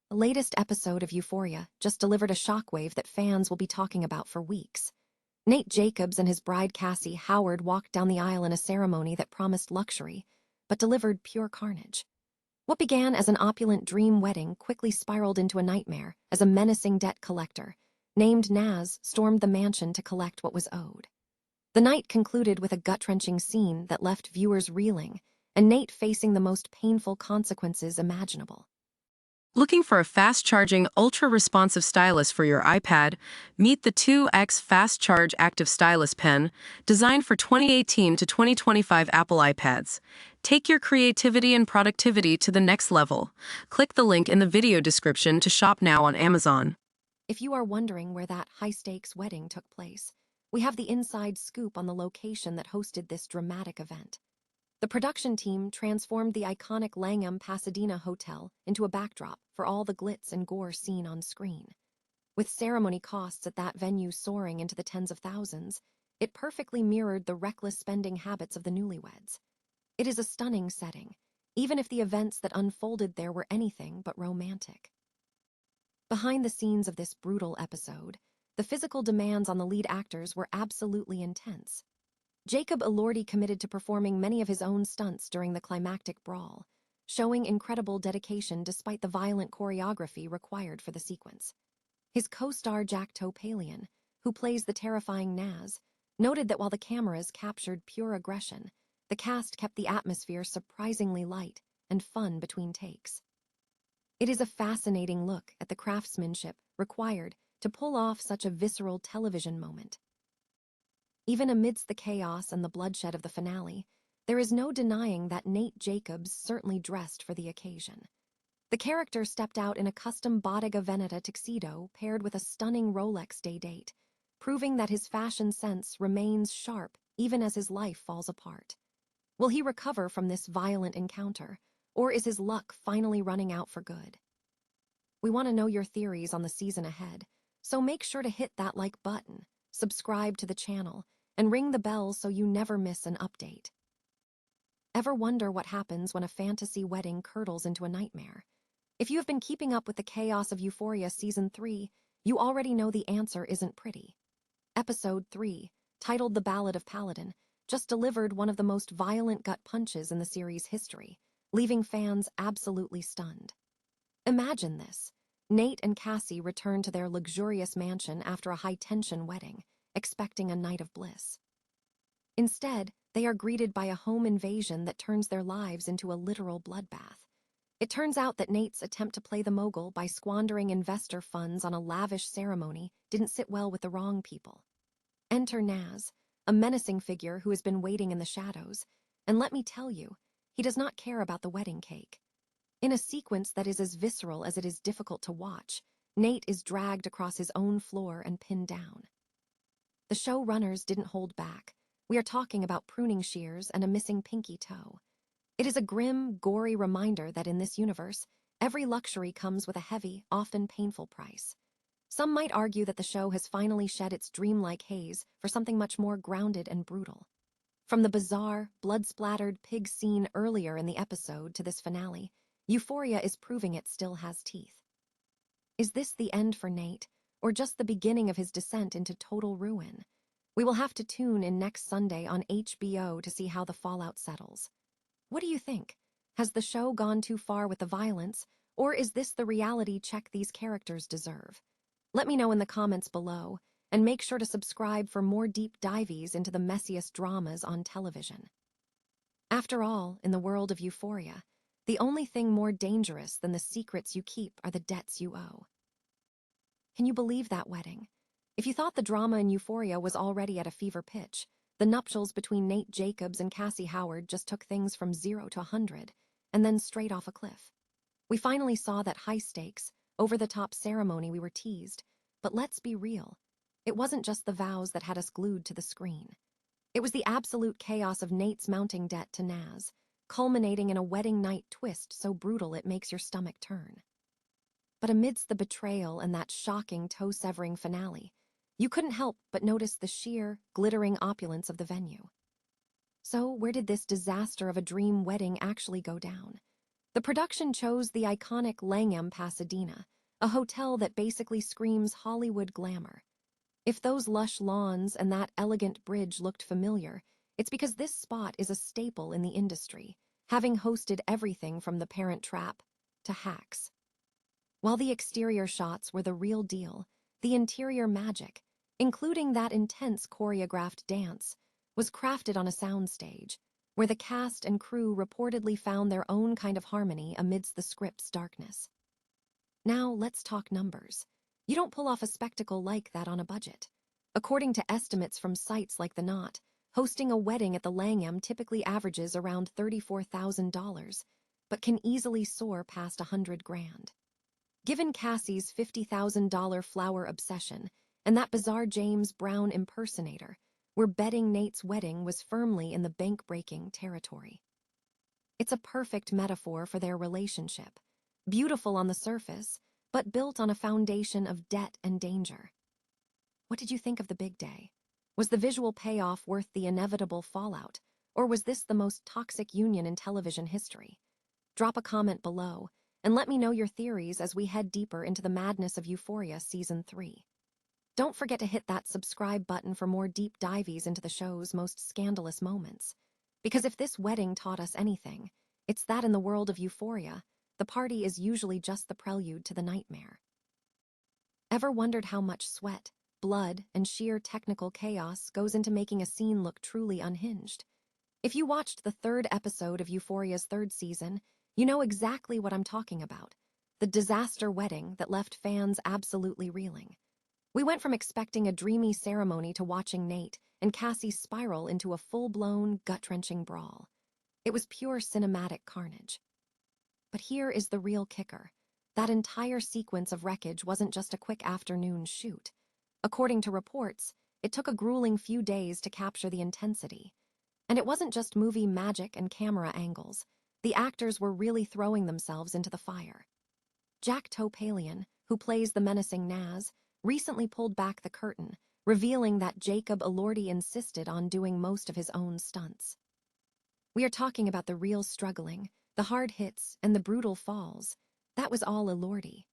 The latest episode of Euphoria just delivered a shockwave that fans will be talking about for weeks. Nate Jacobs and his bride Cassie Howard walked down the aisle in a ceremony that promised luxury, but delivered pure carnage. What began as an opulent dream wedding quickly spiraled into a nightmare as a menacing debt collector, named Naz, stormed the mansion to collect what was owed. The night concluded with a gut-wrenching scene that left viewers reeling, and Nate facing the most painful consequences imaginable. Looking for a fast-charging, ultra-responsive stylus for your iPad? Meet the 2X Fast Charge Active Stylus Pen, designed for 2018 to 2025 Apple iPads. Take your creativity and productivity to the next level. Click the link in the video description to shop now on Amazon. If you are wondering where that high-stakes wedding took place, we have the inside scoop on the location that hosted this dramatic event. The production team transformed the iconic Langham Pasadena hotel into a backdrop for all the glitz and gore seen on screen. With ceremony costs at that venue soaring into the tens of thousands, it perfectly mirrored the reckless spending habits of the newlyweds. It is a stunning setting, even if the events that unfolded there were anything but romantic. Behind the scenes of this brutal episode, the physical demands on the lead actors were absolutely intense. Jacob Elordi committed to performing many of his own stunts during the climactic brawl, showing incredible dedication despite the violent choreography required for the sequence. His co-star Jack Topalian, who plays the terrifying Naz, noted that while the cameras captured pure aggression, the cast kept the atmosphere surprisingly light and fun between takes. It is a fascinating look at the craftsmanship required to pull off such a visceral television moment. Even amidst the chaos and the bloodshed of the finale, there is no denying that Nate Jacobs certainly dressed for the occasion. The character stepped out in a custom Bottega Veneta tuxedo paired with a stunning Rolex day date, proving that his fashion sense remains sharp even as his life falls apart. Will he recover from this violent encounter, or is his luck finally running out for good? We want to know your theories on the season ahead, so make sure to hit that like button, subscribe to the channel, and ring the bell so you never miss an update. Ever wonder what happens when a fantasy wedding curdles into a nightmare? If you have been keeping up with the chaos of Euphoria Season 3, you already know the answer isn't pretty. Episode 3, titled The Ballad of Paladin, just delivered one of the most violent gut punches in the series' history, leaving fans absolutely stunned. Imagine this. Nate and Cassie return to their luxurious mansion after a high-tension wedding, expecting a night of bliss. Instead, they are greeted by a home invasion that turns their lives into a literal bloodbath. It turns out that Nate's attempt to play the mogul by squandering investor funds on a lavish ceremony didn't sit well with the wrong people. Enter Naz, a menacing figure who has been waiting in the shadows, and let me tell you, he does not care about the wedding cake. In a sequence that is as visceral as it is difficult to watch, Nate is dragged across his own floor and pinned down. The showrunners didn't hold back. We are talking about pruning shears and a missing pinky toe. It is a grim, gory reminder that in this universe, every luxury comes with a heavy, often painful price. Some might argue that the show has finally shed its dreamlike haze for something much more grounded and brutal. From the bizarre, blood-splattered pig scene earlier in the episode to this finale, Euphoria is proving it still has teeth. Is this the end for Nate, or just the beginning of his descent into total ruin? We will have to tune in next Sunday on HBO to see how the fallout settles. What do you think? Has the show gone too far with the violence, or is this the reality check these characters deserve? Let me know in the comments below, and make sure to subscribe for more deep dives into the messiest dramas on television. After all, in the world of Euphoria, the only thing more dangerous than the secrets you keep are the debts you owe. Can you believe that wedding? If you thought the drama in Euphoria was already at a fever pitch, the nuptials between Nate Jacobs and Cassie Howard just took things from 0 to 100, and then straight off a cliff. We finally saw that high-stakes, over-the-top ceremony we were teased, but let's be real. It wasn't just the vows that had us glued to the screen. It was the absolute chaos of Nate's mounting debt to Naz, culminating in a wedding night twist so brutal it makes your stomach turn. But amidst the betrayal and that shocking toe-severing finale, you couldn't help but notice the sheer, glittering opulence of the venue. So, where did this disaster of a dream wedding actually go down? The production chose the iconic Langham Pasadena, a hotel that basically screams Hollywood glamour. If those lush lawns and that elegant bridge looked familiar, it's because this spot is a staple in the industry, having hosted everything from The Parent Trap to Hacks. While the exterior shots were the real deal, the interior magic, including that intense choreographed dance, was crafted on a soundstage, where the cast and crew reportedly found their own kind of harmony amidst the script's darkness. Now let's talk numbers. You don't pull off a spectacle like that on a budget. According to estimates from sites like The Knot, hosting a wedding at the Langham typically averages around $34,000, but can easily soar past $100,000. Given Cassie's $50,000 flower obsession and that bizarre James Brown impersonator, we're betting Nate's wedding was firmly in the bank-breaking territory. It's a perfect metaphor for their relationship, beautiful on the surface, but built on a foundation of debt and danger. What did you think of the big day? Was the visual payoff worth the inevitable fallout, or was this the most toxic union in television history? Drop a comment below, and let me know your theories as we head deeper into the madness of Euphoria Season 3. Don't forget to hit that subscribe button for more deep dives into the show's most scandalous moments. Because if this wedding taught us anything, it's that in the world of Euphoria, the party is usually just the prelude to the nightmare. Ever wondered how much sweat, blood, and sheer technical chaos goes into making a scene look truly unhinged? If you watched the third episode of Euphoria's third season, you know exactly what I'm talking about. The disaster wedding that left fans absolutely reeling. We went from expecting a dreamy ceremony to watching Nate and Cassie spiral into a full-blown, gut-wrenching brawl. It was pure cinematic carnage. But here is the real kicker. That entire sequence of wreckage wasn't just a quick afternoon shoot. According to reports, it took a grueling few days to capture the intensity. And it wasn't just movie magic and camera angles. The actors were really throwing themselves into the fire. Jack Topalian, who plays the menacing Naz, recently pulled back the curtain, revealing that Jacob Elordi insisted on doing most of his own stunts. We are talking about the real struggling, the hard hits, and the brutal falls. That was all Elordi.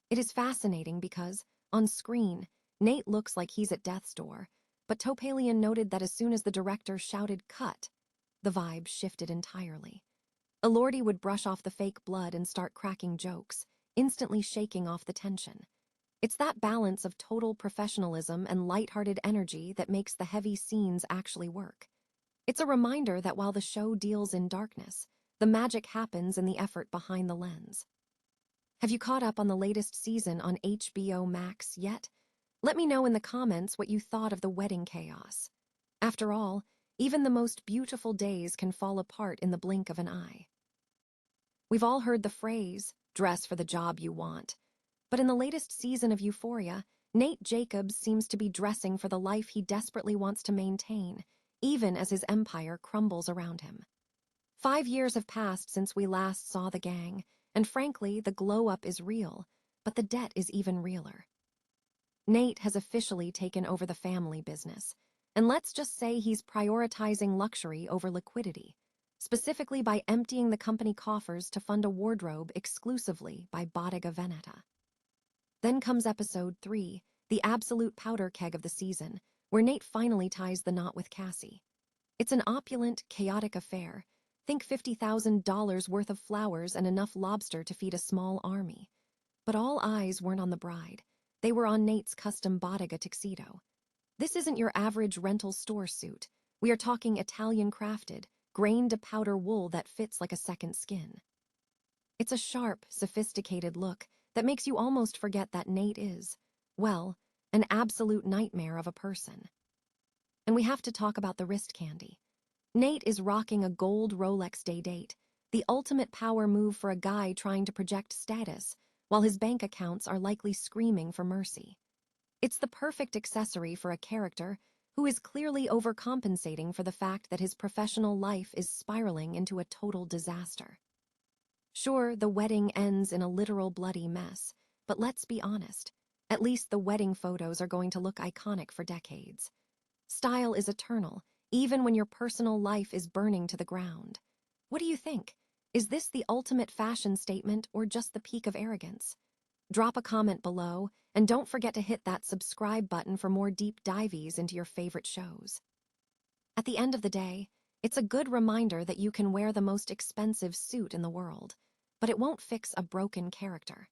It is fascinating because, on screen, Nate looks like he's at death's door, but Topalian noted that as soon as the director shouted "cut," the vibe shifted entirely. Elordi would brush off the fake blood and start cracking jokes, instantly shaking off the tension. It's that balance of total professionalism and lighthearted energy that makes the heavy scenes actually work. It's a reminder that while the show deals in darkness, the magic happens in the effort behind the lens. Have you caught up on the latest season on HBO Max yet? Let me know in the comments what you thought of the wedding chaos. After all, even the most beautiful days can fall apart in the blink of an eye. We've all heard the phrase, dress for the job you want. But in the latest season of Euphoria, Nate Jacobs seems to be dressing for the life he desperately wants to maintain, even as his empire crumbles around him. 5 years have passed since we last saw the gang, and frankly, the glow-up is real, but the debt is even realer. Nate has officially taken over the family business, and let's just say he's prioritizing luxury over liquidity, specifically by emptying the company coffers to fund a wardrobe exclusively by Bottega Veneta. Then comes episode 3, the absolute powder keg of the season, where Nate finally ties the knot with Cassie. It's an opulent, chaotic affair. Think $50,000 worth of flowers and enough lobster to feed a small army. But all eyes weren't on the bride. They were on Nate's custom Bottega tuxedo. This isn't your average rental store suit. We are talking Italian-crafted, grain-to-powder wool that fits like a second skin. It's a sharp, sophisticated look that makes you almost forget that Nate is, well, an absolute nightmare of a person. And we have to talk about the wrist candy. Nate is rocking a gold Rolex day-date, the ultimate power move for a guy trying to project status, while his bank accounts are likely screaming for mercy. It's the perfect accessory for a character who is clearly overcompensating for the fact that his professional life is spiraling into a total disaster. Sure, the wedding ends in a literal bloody mess, but let's be honest, at least the wedding photos are going to look iconic for decades. Style is eternal, even when your personal life is burning to the ground. What do you think? Is this the ultimate fashion statement or just the peak of arrogance? Drop a comment below, and don't forget to hit that subscribe button for more deep dives into your favorite shows. At the end of the day, it's a good reminder that you can wear the most expensive suit in the world, but it won't fix a broken character.